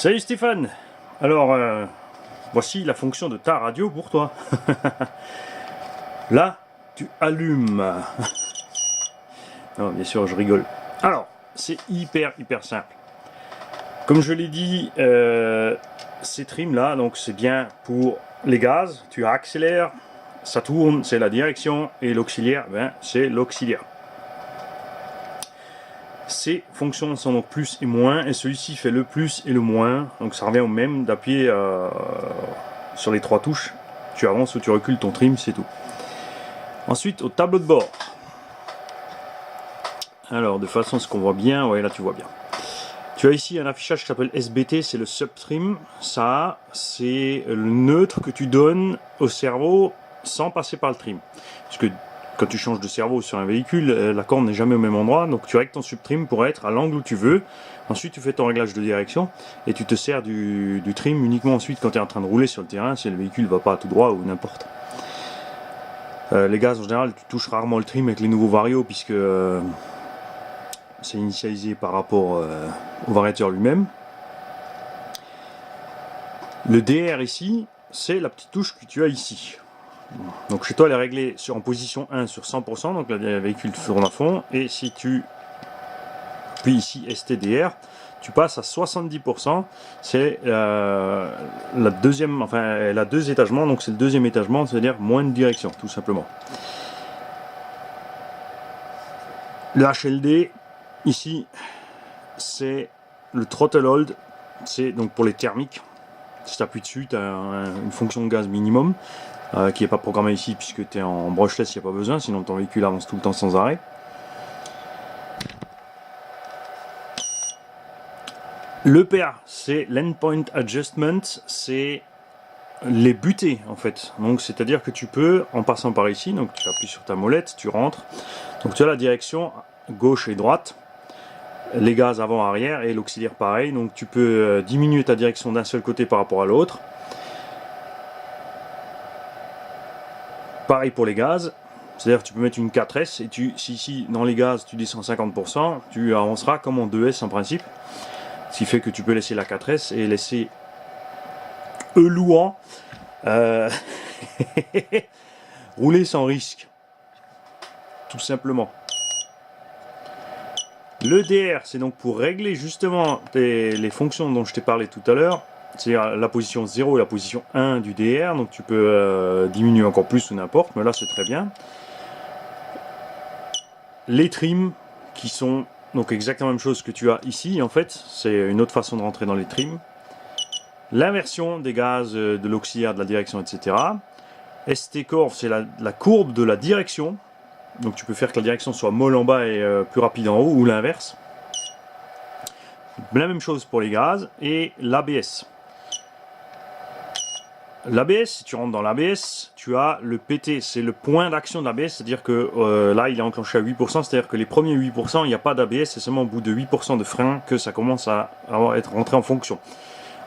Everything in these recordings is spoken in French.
Salut Stéphane. Alors, voici la fonction de ta radio pour toi. Là, tu allumes. Non, bien sûr, je rigole. Alors, c'est hyper simple. Comme je l'ai dit, ces trims là, donc c'est bien pour les gaz. Tu accélères, ça tourne, c'est la direction, et l'auxiliaire, ben, c'est l'auxiliaire. Ces fonctions sont donc plus et moins, et celui-ci fait le plus et le moins, donc ça revient au même d'appuyer sur les trois touches. Tu avances ou tu recules ton trim, c'est tout. Ensuite, au tableau de bord. Alors, de façon à ce qu'on voit bien, ouais, là tu vois bien. Tu as ici un affichage qui s'appelle SBT, c'est le subtrim. Ça, c'est le neutre que tu donnes au cerveau sans passer par le trim. Parce que quand tu changes de cerveau sur un véhicule, la corde n'est jamais au même endroit, donc tu règles ton subtrim pour être à l'angle où tu veux. Ensuite, tu fais ton réglage de direction et tu te sers du trim uniquement ensuite quand tu es en train de rouler sur le terrain, si le véhicule ne va pas à tout droit ou n'importe. Les gaz, en général, tu touches rarement le trim avec les nouveaux varios, puisque c'est initialisé par rapport au variateur lui-même. Le DR ici, c'est la petite touche que tu as ici. Donc chez toi, elle est réglée en position 1 sur 100%, donc le véhicule tourne à fond, et si tu puis ici STDR, tu passes à 70%, c'est la deuxième, enfin elle a deux étagements, donc c'est le deuxième étagement, c'est-à-dire moins de direction, tout simplement. Le HLD, ici, c'est le throttle hold, c'est donc pour les thermiques. Si tu appuies dessus, tu as une fonction de gaz minimum, qui n'est pas programmée ici puisque tu es en brushless, il n'y a pas besoin, sinon ton véhicule avance tout le temps sans arrêt. L'EPA, c'est l'endpoint adjustment, c'est les butées en fait. Donc c'est-à-dire que tu peux, en passant par ici, donc tu appuies sur ta molette, tu rentres, donc tu as la direction gauche et droite, les gaz avant arrière et l'auxiliaire pareil, donc tu peux diminuer ta direction d'un seul côté par rapport à l'autre. Pareil pour les gaz, c'est-à-dire tu peux mettre une 4S et si ici dans les gaz tu descends 50%, tu avanceras comme en 2S en principe. Ce qui fait que tu peux laisser la 4S et laisser louant rouler sans risque, tout simplement. Le DR, c'est donc pour régler justement les fonctions dont je t'ai parlé tout à l'heure, c'est la position 0 et la position 1 du DR, donc tu peux diminuer encore plus ou n'importe, mais là c'est très bien. Les trims qui sont donc exactement la même chose que tu as ici, en fait, c'est une autre façon de rentrer dans les trims. L'inversion des gaz, de l'auxiliaire, de la direction, etc. ST Curve, c'est la courbe de la direction, donc tu peux faire que la direction soit molle en bas et plus rapide en haut, ou l'inverse. La même chose pour les gaz, et l'ABS. L'ABS, si tu rentres dans l'ABS, tu as le PT, c'est le point d'action de l'ABS, c'est-à-dire que là il est enclenché à 8%, c'est-à-dire que les premiers 8%, il n'y a pas d'ABS, c'est seulement au bout de 8% de frein que ça commence à être rentré en fonction.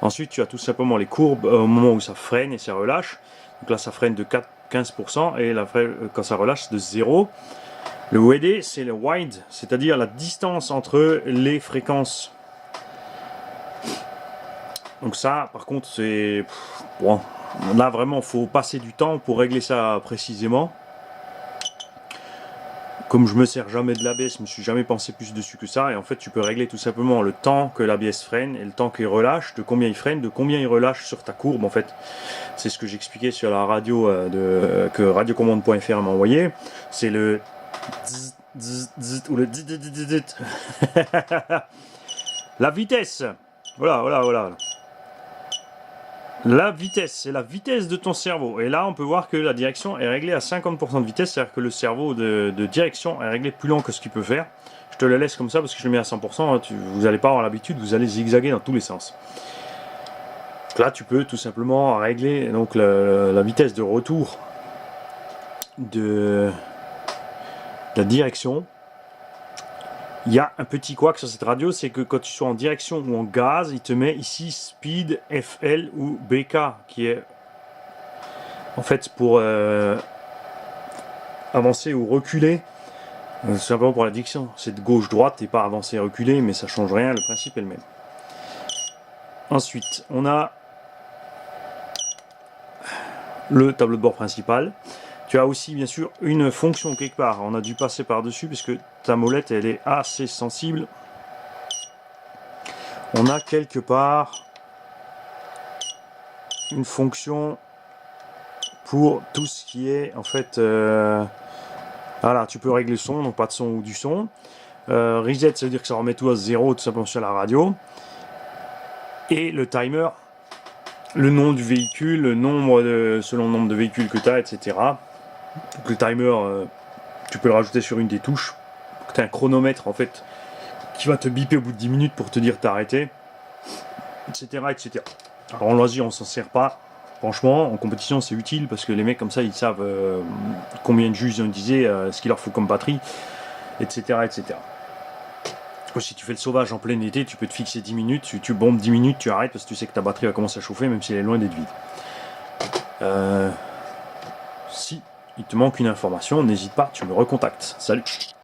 Ensuite, tu as tout simplement les courbes au moment où ça freine et ça relâche. Donc là, ça freine de 15% et quand ça relâche, c'est de 0. Le WD, c'est le wide, c'est-à-dire la distance entre les fréquences. Donc ça, par contre, c'est... Bon, là, vraiment, il faut passer du temps pour régler ça précisément. Comme je me sers jamais de l'ABS, je me suis jamais pensé plus dessus que ça. Et en fait, tu peux régler tout simplement le temps que l'ABS freine et le temps qu'il relâche, de combien il freine, de combien il relâche sur ta courbe. En fait, c'est ce que j'expliquais sur la radio que radiocommande.fr m'a envoyé. C'est le ou le la vitesse. Voilà. La vitesse, c'est la vitesse de ton cerveau. Et là, on peut voir que la direction est réglée à 50% de vitesse, c'est-à-dire que le cerveau de direction est réglé plus lent que ce qu'il peut faire. Je te le laisse comme ça parce que je le mets à 100%, vous n'allez pas avoir l'habitude, vous allez zigzaguer dans tous les sens. Donc là, tu peux tout simplement régler donc, la vitesse de retour de la direction. Il y a un petit couac sur cette radio, c'est que quand tu sois en direction ou en gaz, il te met ici Speed, FL ou BK, qui est en fait pour avancer ou reculer, simplement pour la direction. C'est de gauche-droite et pas avancer et reculer, mais ça change rien, le principe est le même. Ensuite, on a le tableau de bord principal. Tu as aussi bien sûr une fonction quelque part. On a dû passer par-dessus puisque ta molette elle est assez sensible. On a quelque part une fonction pour tout ce qui est en fait voilà, tu peux régler le son, donc pas de son ou du son. Reset, ça veut dire que ça remet tout à 0 tout simplement sur la radio. Et le timer, le nom du véhicule, le nombre selon le nombre de véhicules que tu as, etc. Donc le timer, tu peux le rajouter sur une des touches. Tu as un chronomètre en fait qui va te biper au bout de 10 minutes pour te dire t'arrêter, etc., etc. Alors en loisir, on s'en sert pas. Franchement, en compétition, c'est utile parce que les mecs comme ça, ils savent combien de jus ils ont utilisé, ce qu'il leur faut comme batterie, etc., etc. Si tu fais le sauvage en plein été, tu peux te fixer 10 minutes, tu bombes 10 minutes, tu arrêtes parce que tu sais que ta batterie va commencer à chauffer même si elle est loin d'être vide. Si il te manque une information, n'hésite pas, tu me recontactes. Salut!